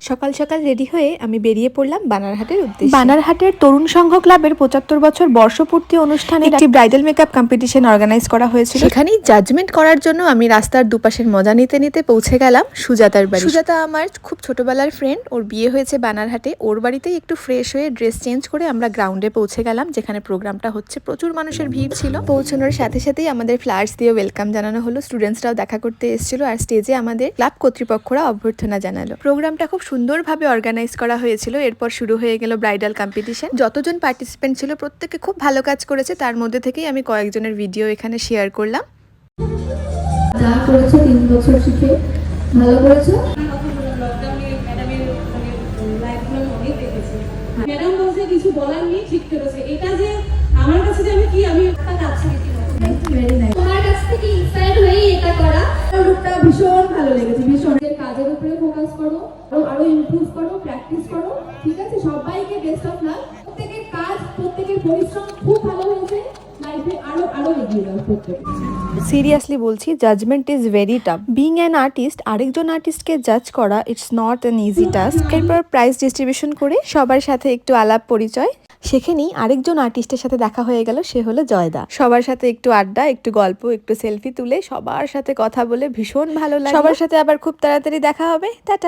সকাল সকাল রেডি হয়ে আমি বেরিয়ে পড়লাম বানারহাটের উদ্দেশ্যে। বানারহাটের তরুণ সংঘ ক্লাবের ৭৫ বছর বর্ষপূর্তি অনুষ্ঠানে একটি ব্রাইডাল মেকআপ কম্পিটিশন অর্গানাইজ করা হয়েছিল। সেখানেই জাজমেন্ট করার জন্য আমি রাস্তার দুপাশের মজা নিতে নিতে পৌঁছে গেলাম সুজাতার বাড়ি। সুজাতা আমার খুব ছোটবেলার ফ্রেন্ড, ওর বিয়ে হয়েছে বানারহাটে। ওর বাড়িতেই একটু ফ্রেশ হয়ে ড্রেস চেঞ্জ করে আমরা গ্রাউন্ডে পৌঁছে গেলাম, যেখানে প্রোগ্রামটা হচ্ছে। প্রচুর মানুষের ভিড় ছিল। পৌঁছানোর সাথে সাথেই আমাদের ফ্লাওয়ার্স দিয়ে ওয়েলকাম জানানো হলো। স্টুডেন্টসরাও দেখা করতে এসেছিল, আর স্টেজে আমাদের ক্লাব কর্তৃপক্ষরা অভ্যর্থনা জানালো। প্রোগ্রামটা খুব সুন্দরভাবে অর্গানাইজ করা হয়েছিল। এরপর শুরু হয়ে গেল ব্রাইডাল কম্পিটিশন। যতজন পার্টিসিপেন্ট ছিল প্রত্যেকে খুব ভালো কাজ করেছে। তার মধ্যে থেকেই আমি কয়েকজনের ভিডিও এখানে শেয়ার করলাম। যা করেছো 3 বছর শিখে ভালো করেছো। ম্যাডাম বলছে কিছু বলার নেই, ঠিক করেছে। এটা যে আমার কাছে যে আমি তোমার কাছ থেকে ইন্সপায়ার হয়ে এটা করা। লুকটা ভীষণ ভালো লেগেছে। ভীষণ কাজের উপরে ফোকাস করো, আরো ইমপ্রুভ করো, প্র্যাকটিস করো, ঠিক আছে? সবাইকে বেস্ট অফ লাক। প্রত্যেকের কাজ, প্রত্যেকের পরিশ্রম খুব ভালো হয়েছে। লাইফে আরো এগিয়ে যাও প্রত্যেকে। সিরিয়াসলি বলছি, judgement is very tough. Being an artist, আরেকজন আর্টিস্টকে জাজ করা it's not an easy task. এরপর প্রাইজ ডিস্ট্রিবিউশন করে সবার সাথে একটু আলাপ পরিচয়। সেখানেই আরেকজন আর্টিস্টের সাথে দেখা হয়ে গেল, সে হলো জয়দা। সবার সাথে একটু আড্ডা, একটু গল্প, একটু সেলফি তুলে সবার সাথে কথা বলে ভীষণ ভালো লাগে। সবার সাথে আবার খুব তাড়াতাড়ি দেখা হবে। টাটা।